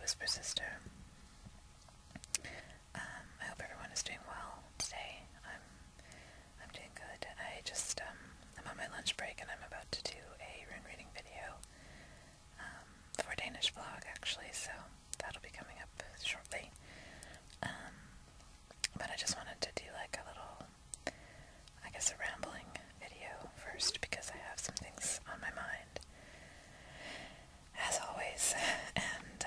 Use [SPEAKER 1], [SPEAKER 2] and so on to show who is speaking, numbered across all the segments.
[SPEAKER 1] WhisperSister. I hope everyone is doing well today. I'm doing good. I'm on my lunch break and I'm about to do a rune reading video for a Danish vlog actually, so that'll be coming up shortly. But I just wanted to do like a little, I guess a rambling video first because I have some things on my mind, as always, and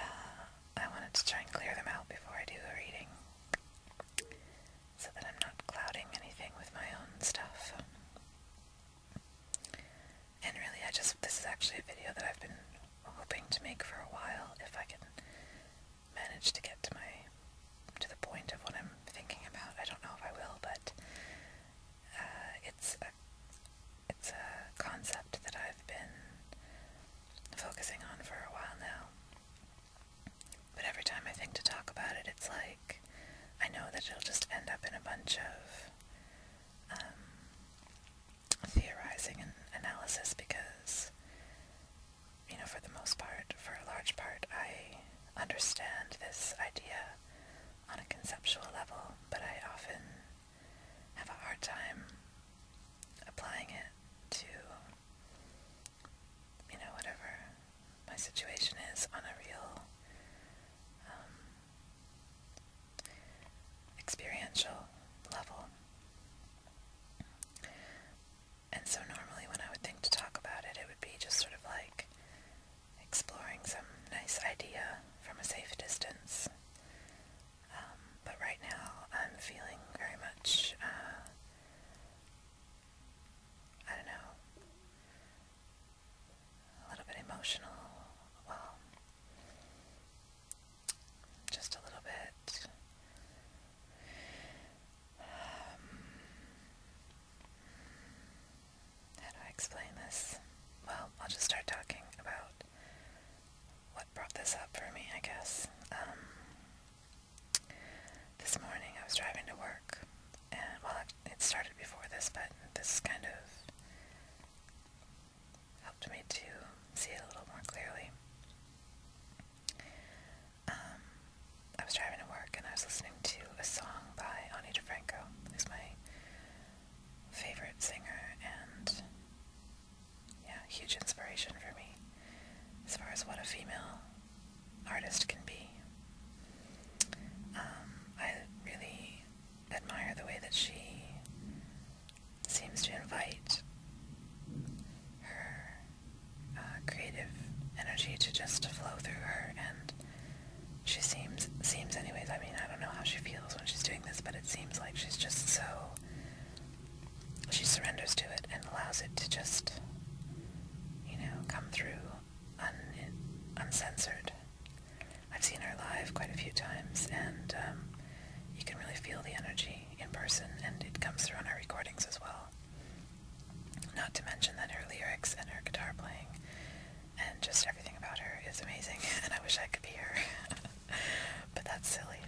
[SPEAKER 1] I wanted to try and clear them out before I do a reading, so that I'm not clouding anything with my own stuff. And really, this is actually a video that I've been hoping to make for a while, if I can manage to get to the point of what I'm thinking about. I don't know if I will, but it's a concept that I've been focusing on for a while now. But every time I think to talk about it, it's like I know that it'll just end up in a bunch of theorizing and analysis because, you know, for the most part, for a large part, I understand this idea on a conceptual level, but I often have a hard time applying it to, you know, whatever my situation is on a real experiential level. And so normally when I would think to talk about it, it would be just sort of like exploring some nice idea from a safe distance. But right now I'm feeling very much, I don't know, a little bit emotional, well, just a little bit, how do I explain this? Well, I'll just start talking about what brought this up for me, I guess. This morning I was driving to work, and, well, it started before this, but this kind of helped me to see it a little more clearly. I was driving to work, and I was listening to a song by Ani Difranco, who's my favorite singer, and, yeah, huge inspiration for me as far as what a female artist can be. I really admire the way that she seems to invite her creative energy to just flow through her, and she seems anyways, I mean, I don't know how she feels when she's doing this, but it seems like she's just so, she surrenders to it and allows it to just, you know, come through uncensored. I've seen her live quite a few times, and you can really feel the energy in person, and it comes through on her recordings as well. Not to mention that her lyrics and her guitar playing and just everything about her is amazing, and I wish I could be her. But that's silly.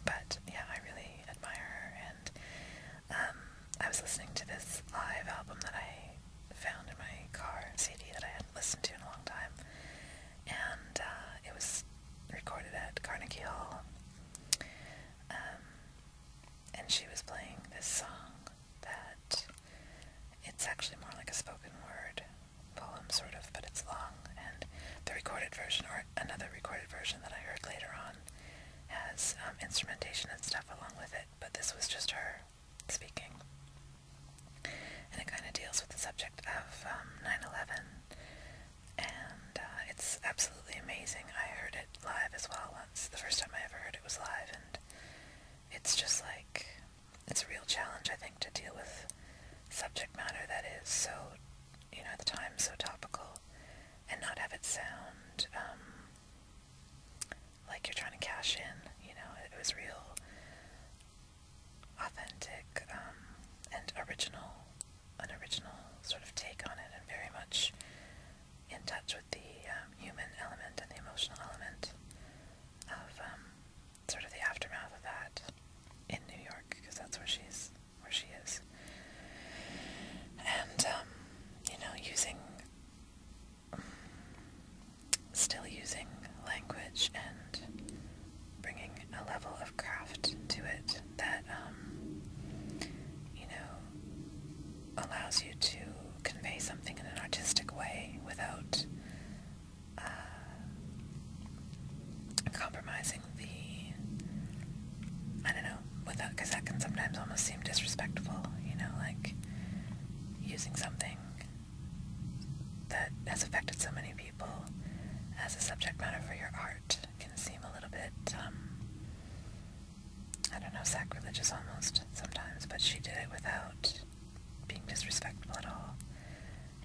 [SPEAKER 1] But yeah, I really admire her, and I was listening to this live album that I found in my car, CD that I hadn't listened to in a long time, and it was recorded at Carnegie Hall, and she was playing this song that, it's actually more like a spoken word poem sort of, but it's long, and the recorded version, or another recorded version that I heard later on, has instrumentation and stuff along with it, but this was just her speaking, and it kind of deals with the subject of 9/11, and it's absolutely amazing. I heard it live as well once. The first time I ever heard it was live, and it's just like, it's a real challenge, I think, to deal with subject matter that is so, you know, at the time so topical, and not have it sound like you're trying to cash in, you know. It was real authentic and an original sort of take on it, and very much as a subject matter for your art can seem a little bit, I don't know, sacrilegious almost sometimes, but she did it without being disrespectful at all.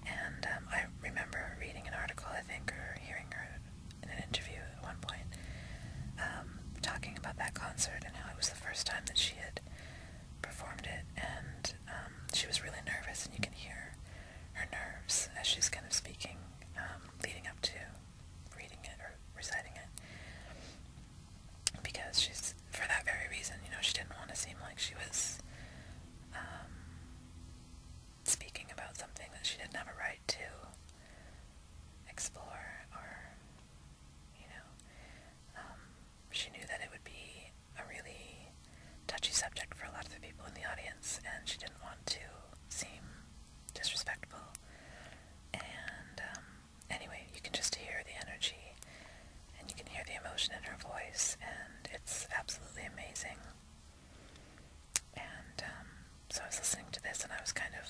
[SPEAKER 1] And I remember reading an article, I think, or hearing her in an interview at one point, talking about that concert and how it was the first time that she had performed it, and she was really nervous, and you can hear her nerves as she's kind of speaking, leading up to reading it or reciting it, because she's, for that very reason, you know, she didn't want to seem like she was speaking about something that she didn't have a right to explore, or, you know, she knew that it would be a really touchy subject for a lot of the people in the audience, and she didn't want to seem disrespectful. And anyway, you can just hear the energy, and you can hear the emotion in her voice, and it's absolutely amazing. And so I was listening to this, and I was kind of,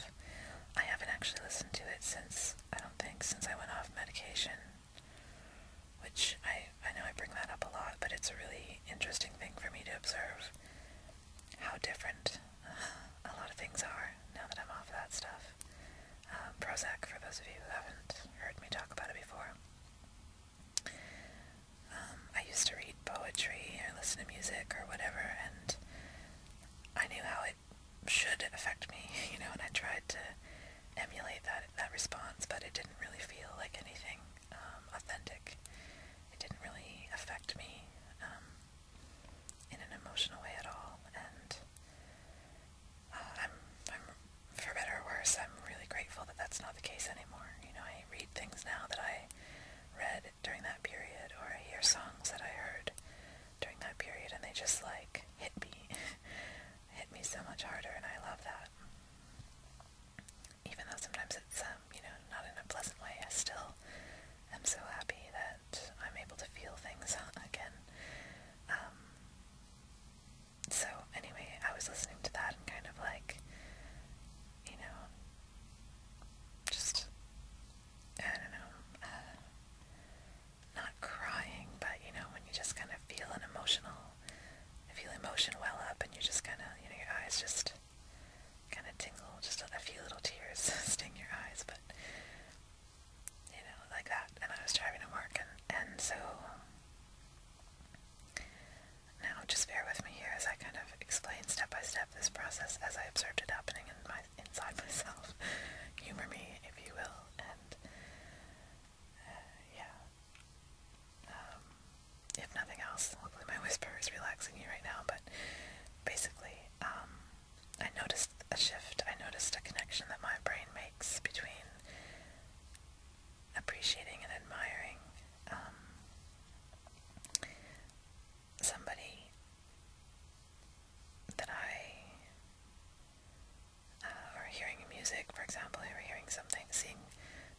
[SPEAKER 1] I haven't actually listened to it since, I don't think, since I went off medication, which I know I bring that up a lot, but it's a really interesting thing for me to observe how different a lot of things are now that I'm off that stuff. Prozac, for those of you who haven't heard me talk about it before. I used to read poetry or listen to music or whatever, and I knew how it should affect me, you know, and I tried to emulate that response, but it didn't really feel like anything authentic. It didn't really affect me in an emotional way at all, and I'm, for better or worse, I'm really grateful that that's not the case anymore. You know, I read things now that I read during that period, or I hear songs that I heard during that period, and they just, like, hit me so much harder, and I love that. Even though sometimes it's, you know, not in a pleasant way, I still am so happy that I'm able to feel things again. So anyway, I was listening to that and kind of like, you know, just, I don't know, not crying, but, you know, when you just kind of feel emotion well up, and you just kind of, you know, your eyes just kind of tingle, just a few little tears sting your eyes, but, you know, like that. And I was driving to work, and so now just bear with me here as I kind of explain step by step this process as I observed it happening inside myself. Humor me, if you will, and yeah. If nothing else, hopefully my whisper is relaxing you right now, but basically, I noticed a shift. I noticed a connection that my brain makes between appreciating and admiring somebody that or hearing music, for example, or hearing something, seeing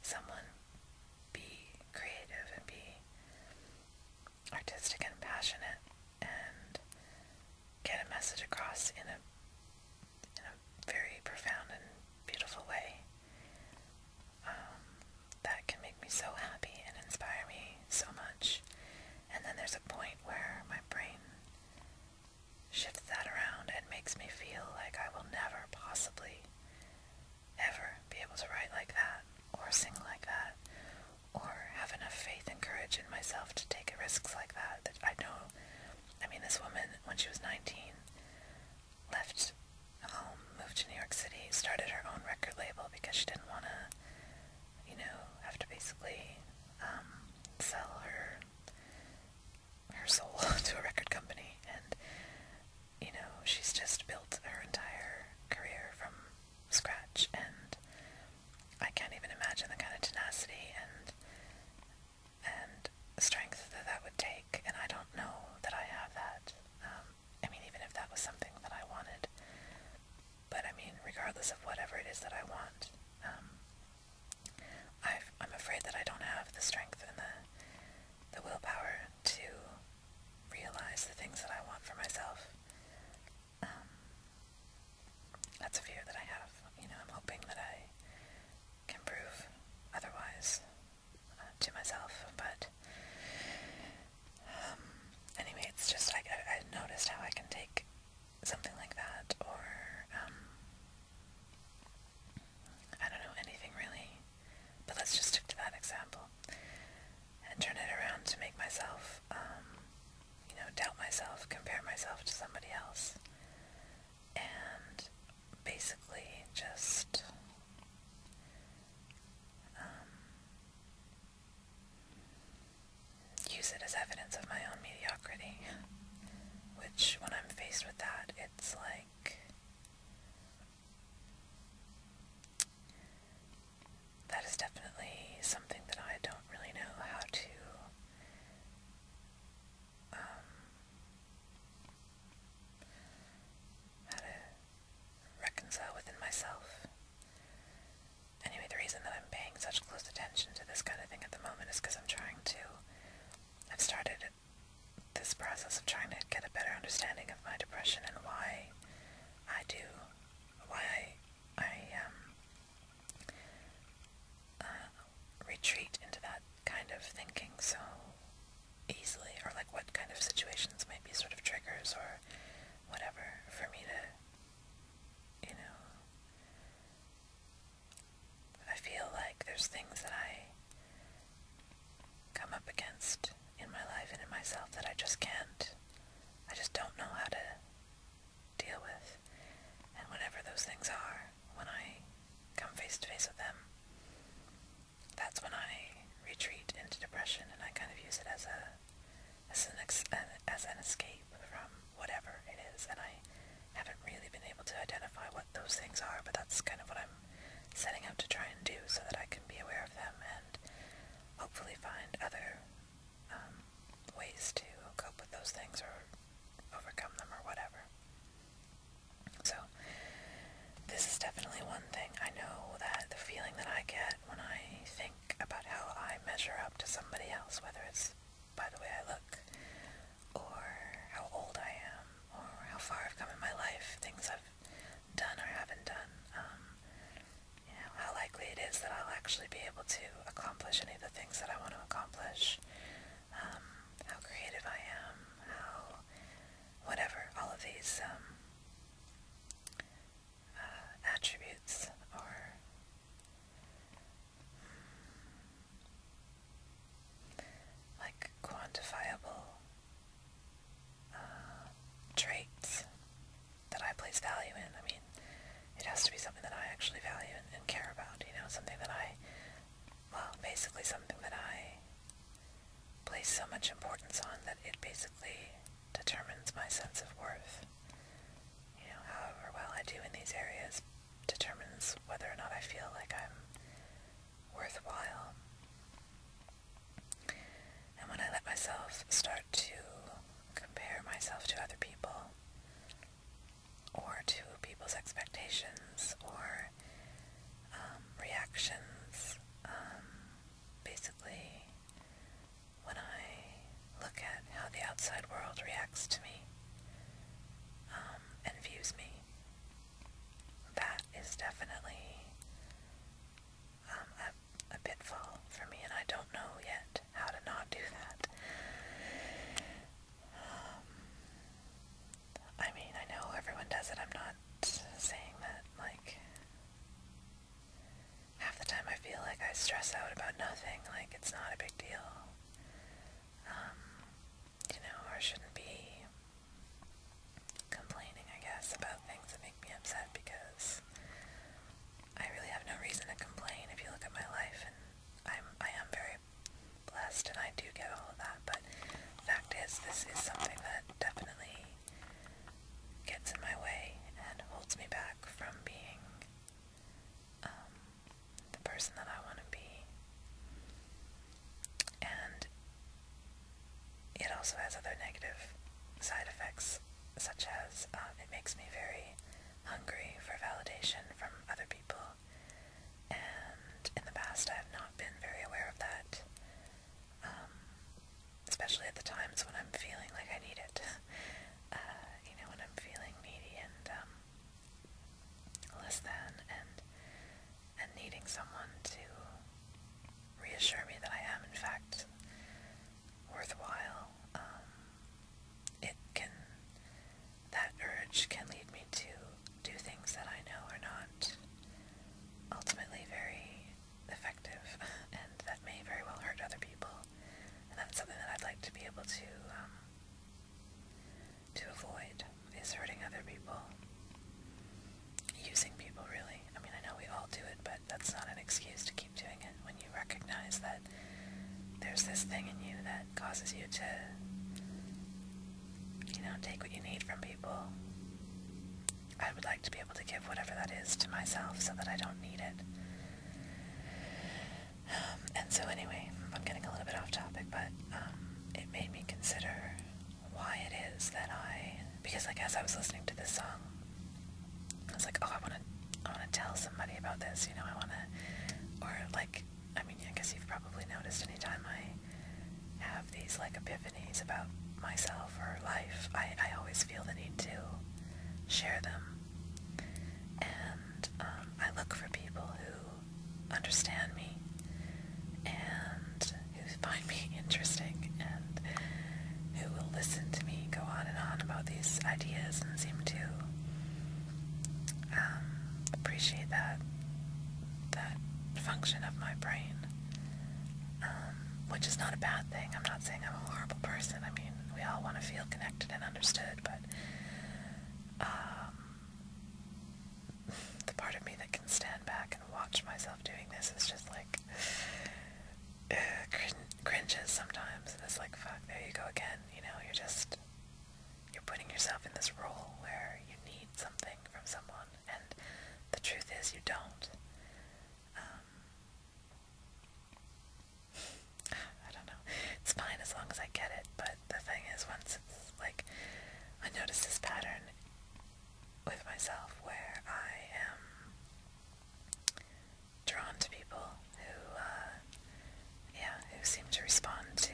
[SPEAKER 1] someone be creative and be artistic and passionate and get a message across in a very profound and beautiful way. That can make me so happy and inspire me so much. And then there's a point where my brain shifts that around and makes me feel like I will never possibly ever be able to write like that, or sing like that, or have enough faith and courage in myself to take risks like that. That I know, I mean, this woman, when she was 19, left home, moved to New York City, started her own record label because she didn't want to, you know, have to basically sell her soul to a record company. And, you know, she's just built her entire career from scratch, and I can't even imagine the kind of tenacity and strength that would take, and I don't know that I have that. I mean, even if that was something that I wanted, but I mean, regardless of whatever it is that I want, I'm afraid that I don't have faced with that, it's like that is definitely something that I don't really know how to reconcile within myself. Anyway, the reason that I'm paying such close attention to this kind of thing at the moment is because I've started this process of trying to get a better understanding of my depression and why I retreat into that kind of thinking so easily, or like what kind of situations might be sort of triggers or whatever for me to, I feel like there's things that I come up against in my life and in myself that I just don't know how to deal with. And whatever those things are, when I come face to face with them, that's when I retreat into depression, and I kind of use it as an escape from whatever it is. And I haven't really been able to identify what those things are, but that's kind of what I'm setting out to try and do, so that I can be aware of them and hopefully find other ways to cope with those things or overcome them or whatever. So this is definitely one thing. I know that the feeling that I get when I think about how I measure up to somebody else, whether it's by the way I look, or how old I am, or how far I've come in my life, things I've done or haven't done, how likely it is that I'll actually be able to accomplish any of the things that I want to accomplish, how creative I am, how whatever, all of these attributes or like quantifiable traits that I place value in. I mean, it has to be something that I actually value and care about, something that basically something that I place so much importance on that it basically determines my sense of worth. However well I do in these areas determines whether or not I feel like I'm worthwhile. And when I let myself start to compare myself to other people, or to people's expectations, or reactions, basically when I look at how the outside world reacts to me and views me, that is definitely a pitfall for me, and I don't know yet how to not do that. I mean, I know everyone does it. I'm not saying that, like, half the time I feel like I stress out about nothing, like it's not a big deal. Or shouldn't be complaining, I guess, about things that make me upset, because I really have no reason to complain if you look at my life, and I am very blessed, and I do get all of that, but the fact is, this is something that definitely gets in my way and holds me back from being the person that I want to be. And it also has other negative side effects, such as it makes me very hungry for validation from other people, and in the past I have not been very aware of that, especially at the times when I'm feeling like I need it, when I'm feeling needy and less than, and needing someone to reassure me that I am in fact worthwhile. That urge can lead me to do things that I know are not ultimately very effective, and that may very well hurt other people, and that's something that I'd like to be able to avoid, is hurting other people, using people, really. I mean, I know we all do it, but that's not an excuse to keep doing it when you recognize that there's this thing in you that causes you to, take what you need from people. I would like to be able to give whatever that is to myself so that I don't need it. And so anyway, I'm getting a little bit off topic, but it made me consider why it is that because like as I was listening to this song, I was like, oh, I want to tell somebody about this, you know, or like, I mean, I guess you've probably noticed anytime I have these like epiphanies about myself or life, I always feel the need to share them. And I look for people who understand me and who find me interesting and who will listen to me go on and on about these ideas and seem to appreciate that function of my brain, which is not a bad thing. I'm not saying I'm a horrible person. I mean, we all want to feel connected and understood, but the part of me that can stand back and watch myself doing this is just like cringes sometimes, and it's like, fuck, there you go again, you know, you're putting yourself in this role where you need something from someone, and the truth is you don't. I don't know, it's fine as long as I get it, but the thing is, once it's like, I notice this pattern with myself where I am drawn to people who seem to respond to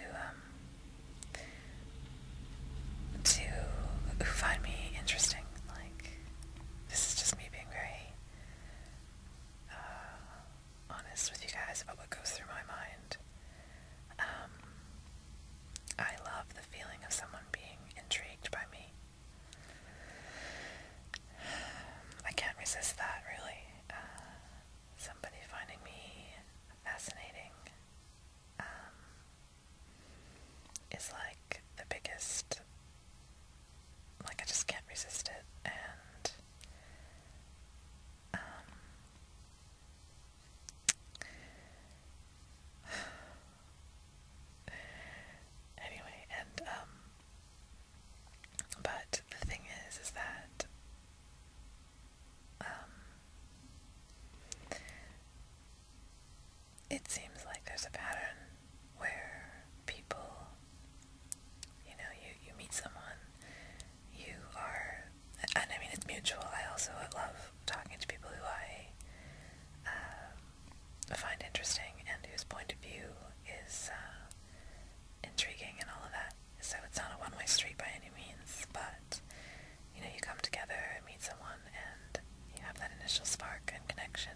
[SPEAKER 1] who find me interesting. Like, this is just me being very honest with you guys about what goes through my mind. I love the feeling of someone being intrigued by me. I can't resist that, really. Somebody finding me fascinating is like the biggest, like, I just can't resist it. And anyway, and but the thing is that it seems like there's a pattern where people, you know, you meet someone, you are, and I mean, it's mutual. I also love talking to people who I find interesting and whose point of view is intriguing and all of that. So it's not a one-way street by any means, but, you know, you come together and meet someone and you have that initial spark and connection,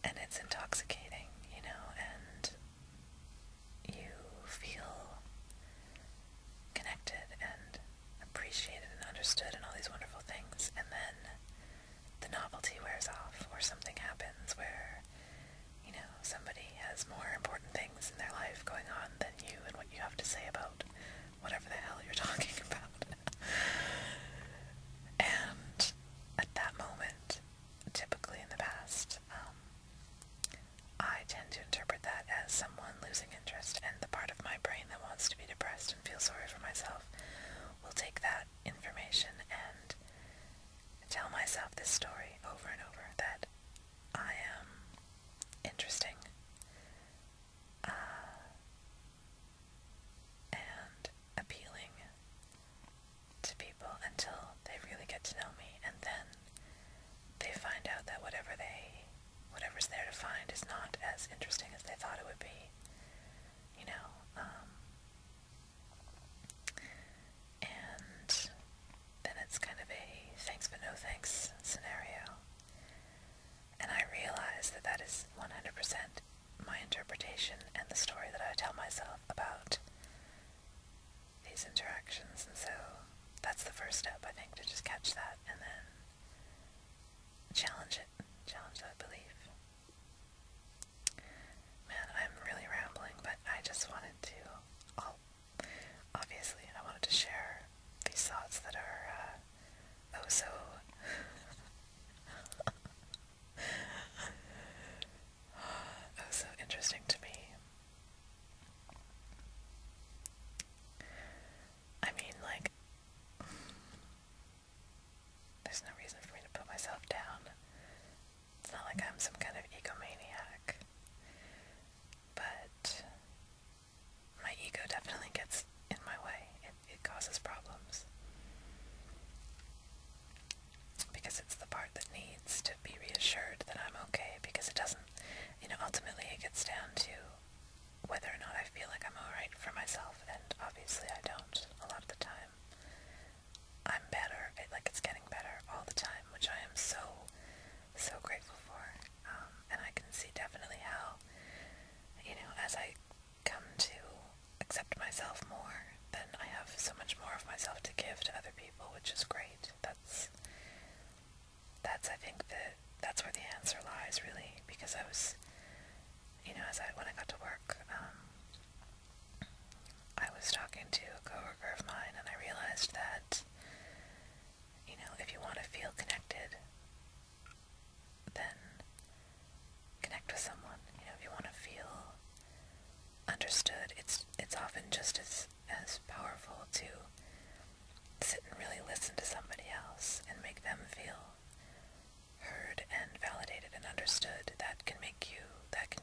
[SPEAKER 1] and it's intoxicating, you know, and you feel connected and appreciated and understood and all these wonderful things, and then the novelty wears off, or something happens where, you know, somebody has more important things in their life going on than you and what you have to say about whatever the hell you're talking about. And at that moment, typically in the past, I tend to interpret that as someone losing interest, and the part of my brain that wants to be depressed and feel sorry for myself will take that information and tell myself this story over and over, that I am interesting and appealing to people until they really get to know me, and then they find out that whatever's there to find is not as interesting as they thought it would be, you know, and then it's kind of a thanks but no thanks scenario. And I realize that that is 100% my interpretation and the story that I tell myself about these interactions, and so that's the first step, I think, to just catch that and then challenge that belief. Man, I'm really rambling, but I just wanted to, obviously, I wanted to share these thoughts that are, so interesting to me. just as powerful to sit and really listen to somebody else and make them feel heard and validated and understood. That can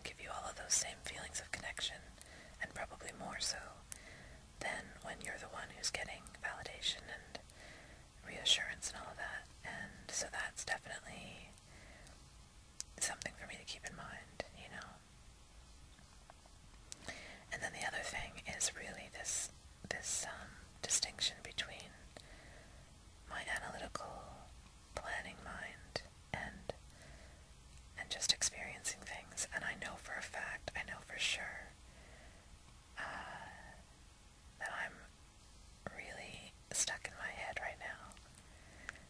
[SPEAKER 1] give you all of those same feelings of connection, and probably more so than when you're the one who's getting validation and reassurance and all of that. And so that's definitely something for me to keep in mind, you know. And then the other thing is really this distinction between my analytical, planning mind and just experiencing things. And I know for a fact, I know for sure, that I'm really stuck in my head right now,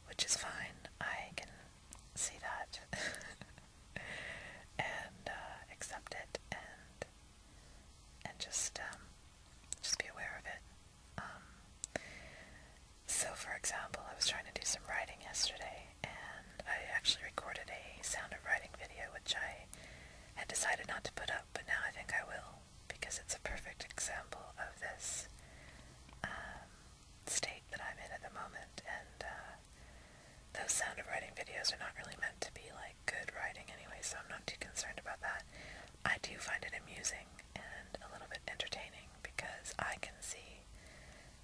[SPEAKER 1] which is fine. I can see that and accept it and just be aware of it. So for example, I was trying to do some writing yesterday, and I actually recorded a sound of writing video, which I had decided not to put up, but now I think I will, because it's a perfect example of this state that I'm in at the moment. And those sound of writing videos are not really meant to be like good writing anyway, so I'm not too concerned about that. I do find it amusing and a little bit entertaining, because I can see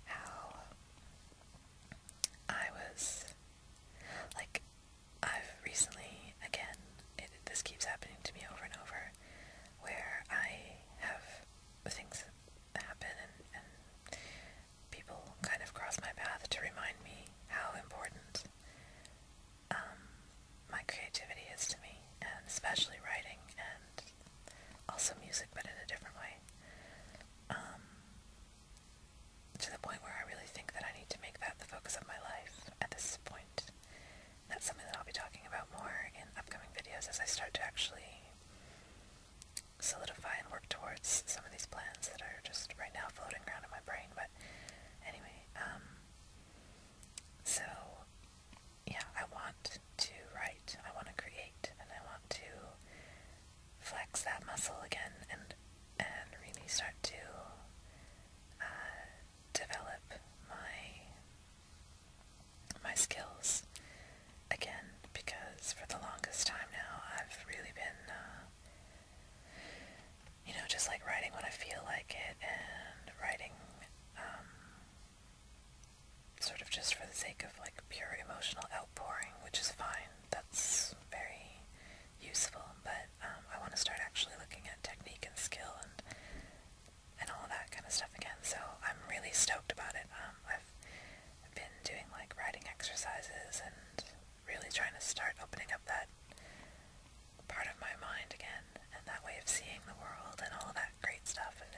[SPEAKER 1] how I was, like, I've recently, again, this keeps happening to me over and over, where I have things happen and people kind of cross my path to remind me how important my creativity is to me, and especially writing, and also music, but in a different way. To the point where I really think that I need to make that the focus of my life at this point. That's something that I'll be talking about more in upcoming videos as I start to actually solidify and work towards some of these plans that are just right now floating around in my brain. But anyway, so yeah, I want to write, I want to create, and I want to flex that muscle again and really start to develop my skills again, because for the longest time now I've really been just like writing when I feel like it, and writing sort of just for the sake of like pure emotional outpouring, which is fine. That's very useful, but I want to start actually looking at technique and skill and all of that kind of stuff again. So I'm really stoked about it. I've been doing like writing exercises and really trying to start opening up that part of my mind again, and that way of seeing the world and all of that great stuff. And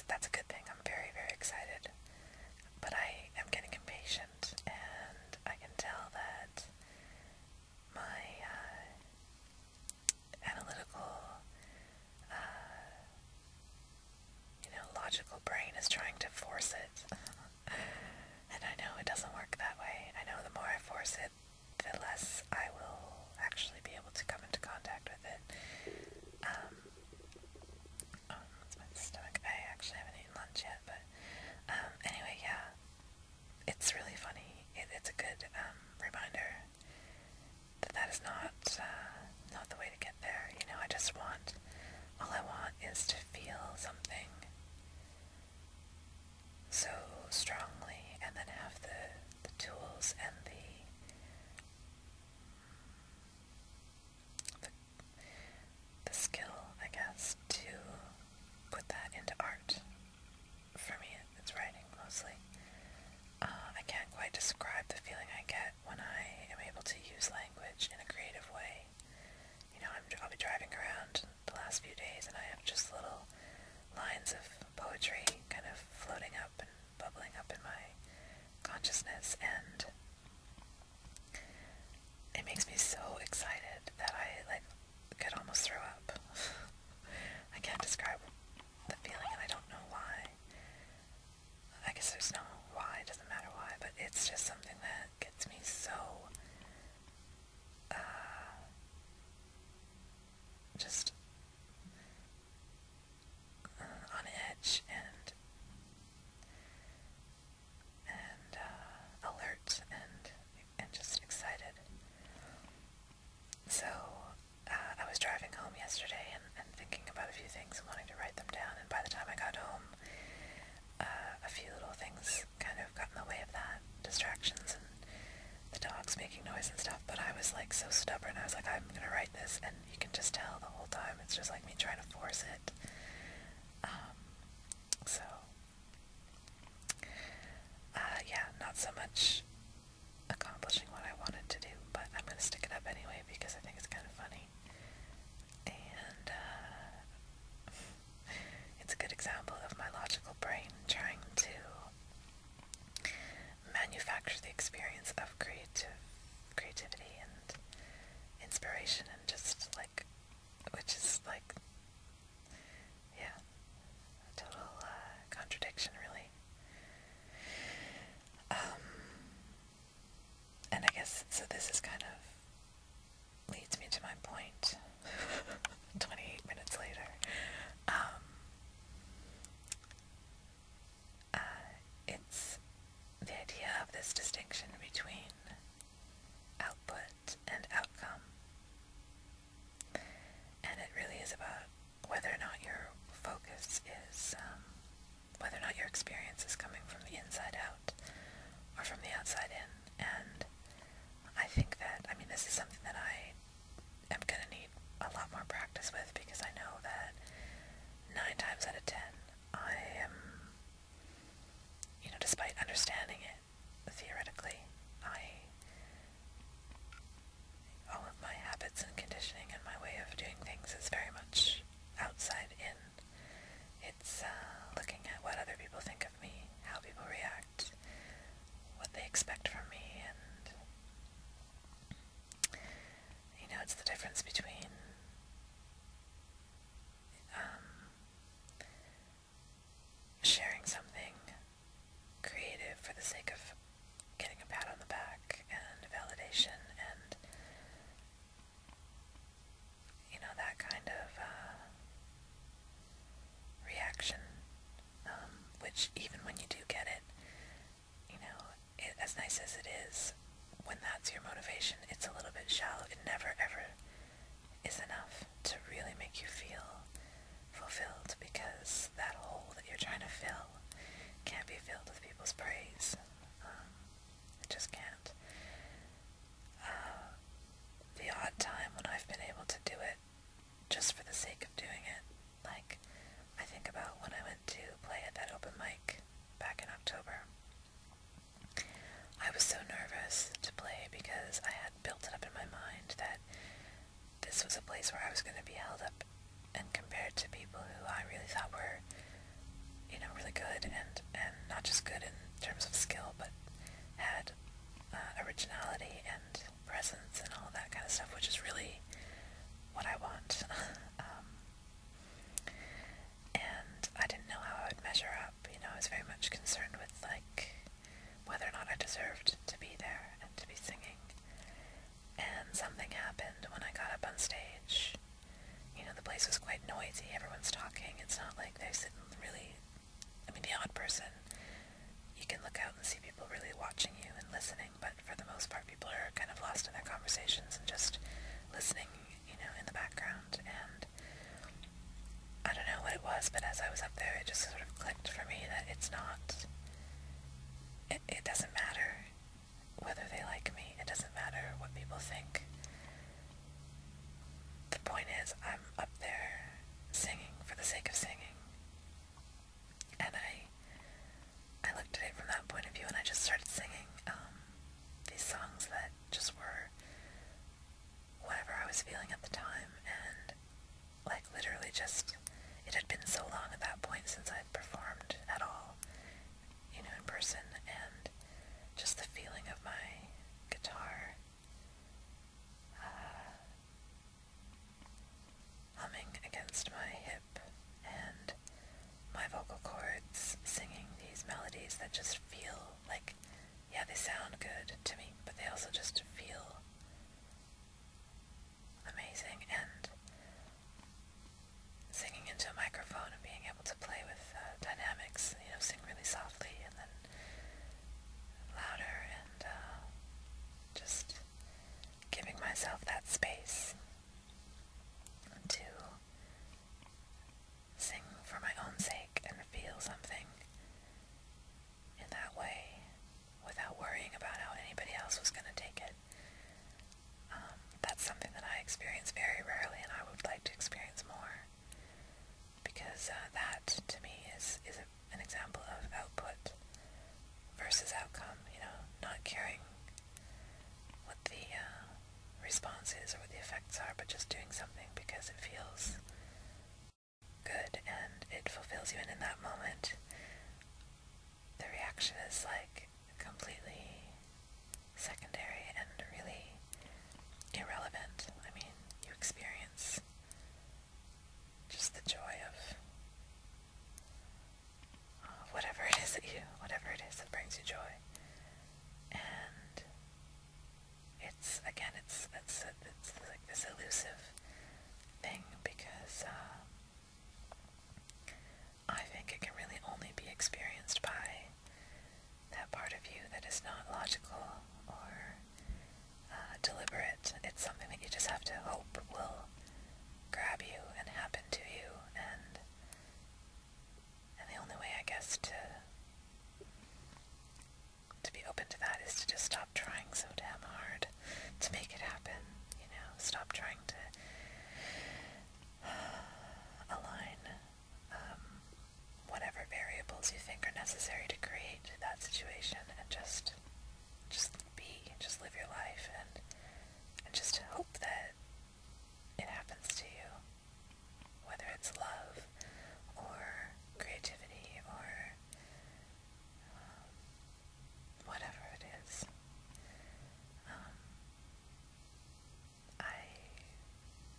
[SPEAKER 1] that's a good thing. I'm very, very excited, but I am getting impatient, and I can tell that my analytical, logical brain is trying to force it. And I know it doesn't work that way. I know the more I force it, the less I will actually be able to come into contact with it. It's my stomach. I actually haven't eaten lunch yet, but anyway, yeah, it's really funny. It's a good reminder that is not the way to get there. All I want is to feel something so strongly, and then have the tools and the skill, I guess, to put that into art. For me, it's writing mostly. I can't quite describe the feeling I get when I am able to use language in a creative way. I'll be driving around the last few days, and I have just little lines of poetry kind of floating up and bubbling up in my consciousness, and So I was driving home yesterday and thinking about a few things and wanting to write them down, and by the time I got home, a few little things kind of got in the way of that, distractions and the dogs making noise and stuff, but I was like so stubborn. I was like, I'm gonna write this, and you can just tell the whole time it's just like me trying to force it. So yeah, not so much accomplishing what I wanted to do, but I'm gonna stick it up anyway because I think it's kind of funny. And it's a good example of my logical brain trying to manufacture the experience of creativity and inspiration, and just like, which is like, yeah, a total contradiction, really. And I guess, so this is kind of leads me to my point 28 minutes later. It's the idea of this distinction between output and outcome. And it really is about whether or not your focus is, whether or not your experience is coming from the inside out or from the outside in. And I think that, I mean, this is something that I am going to need a lot more practice with, because I know that 9 times out of 10, I am, you know, despite understanding it theoretically, all of my habits and conditioning and my way of doing things is very much outside in. It's looking at what other people think of me, how people react, what they expect from me, and, you know, it's the difference between sharing something creative for the sake of getting a pat on the back and validation and, you know, that kind of reaction, which even when you do get it, you know, as nice as it is, when that's your motivation, it's a little bit shallow. It never ever is enough to really make you feel fulfilled, because that hole that you're trying to fill can't be filled with people's praise. It just can't. The odd time when I've been able to do it just for the sake of doing it, like, I think about when I went to play at that open mic back in October. I was so nervous to play because I had built it up in my mind that this was a place where I was going to be held up and compared to people who I really thought were, you know, really good, and not just good in terms of skill, but had originality and presence and all that kind of stuff, which is really what I want. And I didn't know how I would measure up. You know, I was very much concerned with, like, whether or not I deserved to be there and to be singing. And something happened when I got up on stage. You know, the place was quite noisy. Everyone's talking. It's not like they're sitting really, I mean, the odd person, you can look out and see people really watching you and listening, but for the most part, people are kind of lost in their conversations and just listening, you know, in the background. And I don't know what it was, but as I was up there, it just sort of clicked for me that it's not, it doesn't matter whether they like me. It doesn't matter what people think. The point is, I'm up there singing for the sake of singing. And I looked at it from that point of view, and I just started singing these songs that just were whatever I was feeling at the time. And, like, literally just, it had been so long at that point since I'd performed at all, you know, in person, and just the feeling of my guitar humming against my hip, and my vocal cords singing these melodies that just feel like, yeah, they sound good to me, but they also just feel amazing. And singing into a microphone and being able to play with dynamics, you know, sing really softly and then louder, and just experience very rarely, and I would like to experience more. Because that, to me, is an example of output versus outcome, not caring what the response is or what the effects are, but just doing something because it feels good and it fulfills you, and in that moment, the reaction is like completely secondary and really irrelevant. I mean, you experience just the joy of whatever it is that brings you joy. And it's like this elusive thing, because I think it can really only be experienced by that part of you that is not logical or deliberate. It's something that you just have to hope will grab you and happen to you, and the only way, I guess, to be open to that is to just stop trying so damn hard to make it happen. Stop trying to align whatever variables you think are necessary to create that situation, and just live your life, and just hope that it happens to you, whether it's love or creativity or whatever it is.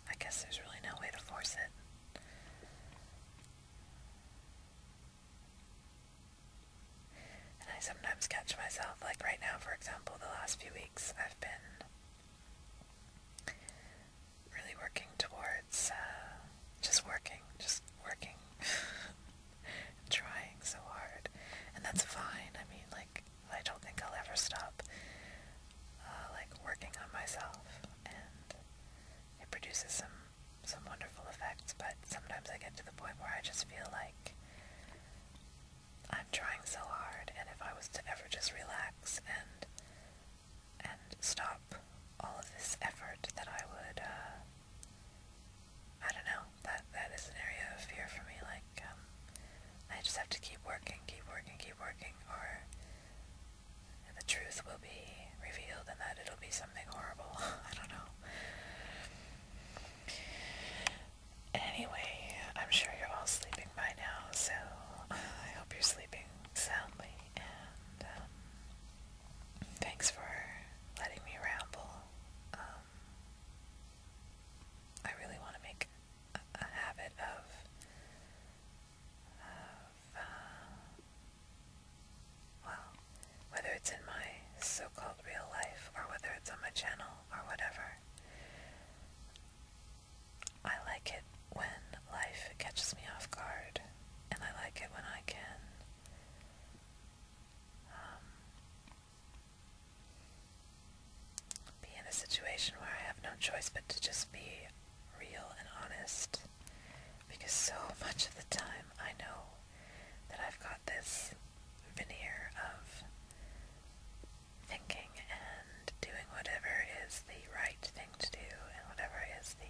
[SPEAKER 1] I guess there's really no way to force it. And I sometimes catch myself, like right now, for example, the last few weeks, I've been really working towards just working, trying so hard, and that's fine. I mean, like, I don't think I'll ever stop working on myself, and it produces some wonderful effects, but sometimes I get to the point where I just feel like I'm trying so hard, and if I was to ever just relax and stop all of this effort, that I would, I don't know, that is an area of fear for me. Like, I just have to keep working, or the truth will be revealed and that it'll be something horrible. I don't know. Anyway, I'm sure you're all sleeping by now, so I hope you're sleeping soundly, and thanks for letting me ramble. I really want to make a habit of well, whether it's in my so-called real life or whether it's on my channel or whatever, I like it when life catches me off guard, and I like it when I can be in a situation where I have no choice but to just be real and honest, because so much of the time I know that I've got this veneer of thinking and doing whatever is the right thing to do and whatever is the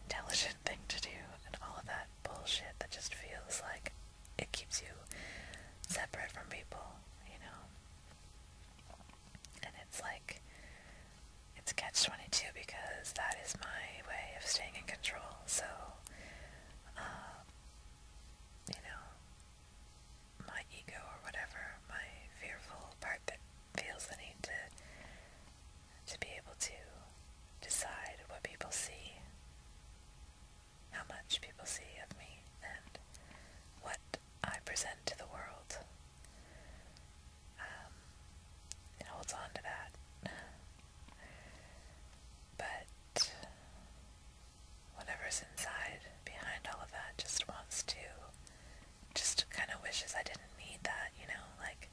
[SPEAKER 1] intelligent thing to do, and all of that bullshit that just feels like it keeps you separate from people, and it's like, it's catch-22, because that is my way of staying in control. So my ego or whatever, my fearful part that feels the need to be able to decide what people see, how much people see of me, and what I present to the world. It holds on to that. But whatever's inside behind all of that just wants to, just kind of wishes I didn't need that, like,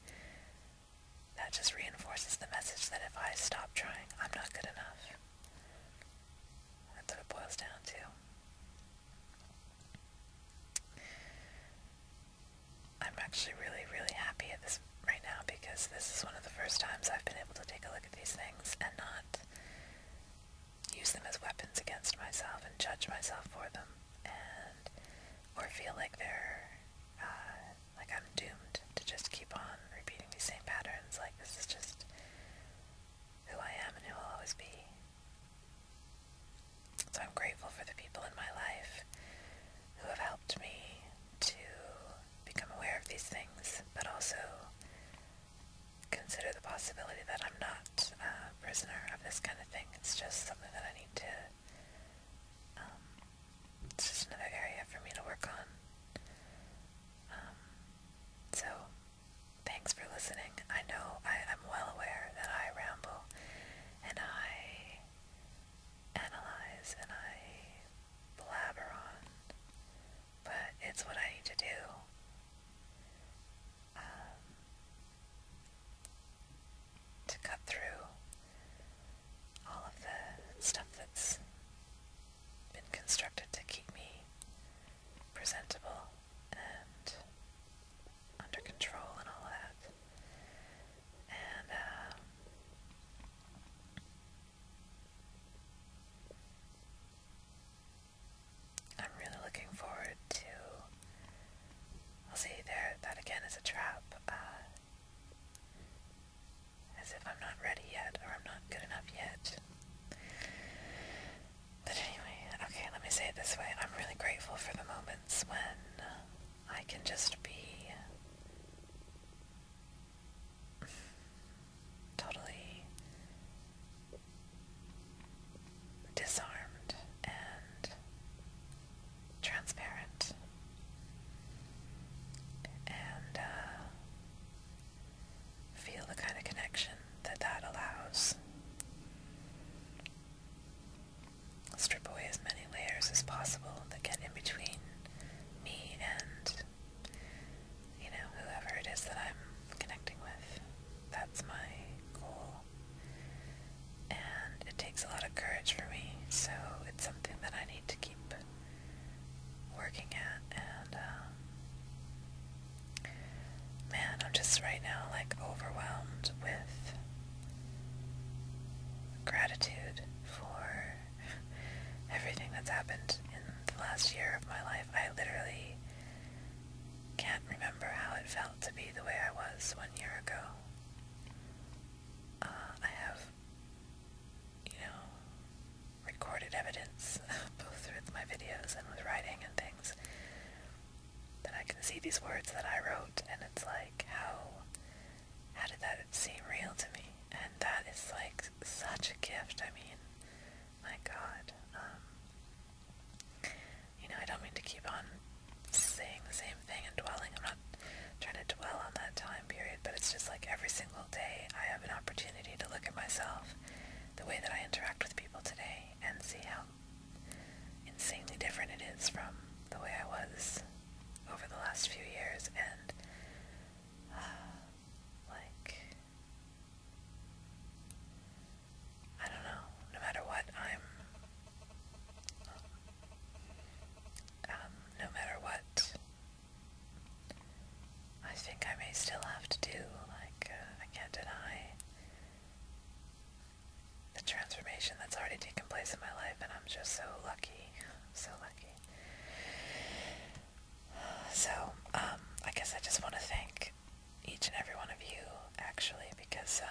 [SPEAKER 1] that just reinforces the message that if I stop trying, I'm not good enough. That's what it boils down to. I'm actually really, really happy at this right now, because this is one of the first times I've been able to take a look at these things and not this kind of thing. It's just something that I need to, it's just another area for me to work on. So, thanks for listening. I know I'm well aware that I ramble, and I analyze, and I blabber on, but it's what I need to do. To cut through all of the stuff that's been constructed to keep me presentable and under control and all that. And I'm really looking forward to, I'll see there, that again is a trap, as if I'm not ready yet, or I'm not good enough yet. But anyway, okay, let me say it this way. I'm really grateful for the moments when I can just be totally disarmed and transparent, and feel the kind of connection that that allows. Strip away as many layers as possible that get in between me and, you know, whoever it is that I'm connecting with. That's my goal. And it takes a lot of courage for me, so it's something that I need to keep working at. And, man, I'm just right now, like, overwhelmed with gratitude for everything that's happened in the last year of my life. I literally can't remember how it felt to be the way I was 1 year ago. I have, you know, recorded evidence, both with my videos and with writing and things, that I can see these words that I wrote, and it's like, how did that seem real to me? And that is like such a gift. I mean, my God. You know, I don't mean to keep on saying the same thing and dwelling. I'm not trying to dwell on that time period, but it's just like every single day I have an opportunity to look at myself, the way that I interact with people today, and see how insanely different it is from the way I was over the last few years. And like, I don't know, no matter what no matter what I think I may still have to do, like, I can't deny the transformation that's already taken place in my life, and I'm just so lucky, so lucky. So, I guess I just want to thank each and every one of you, actually, because,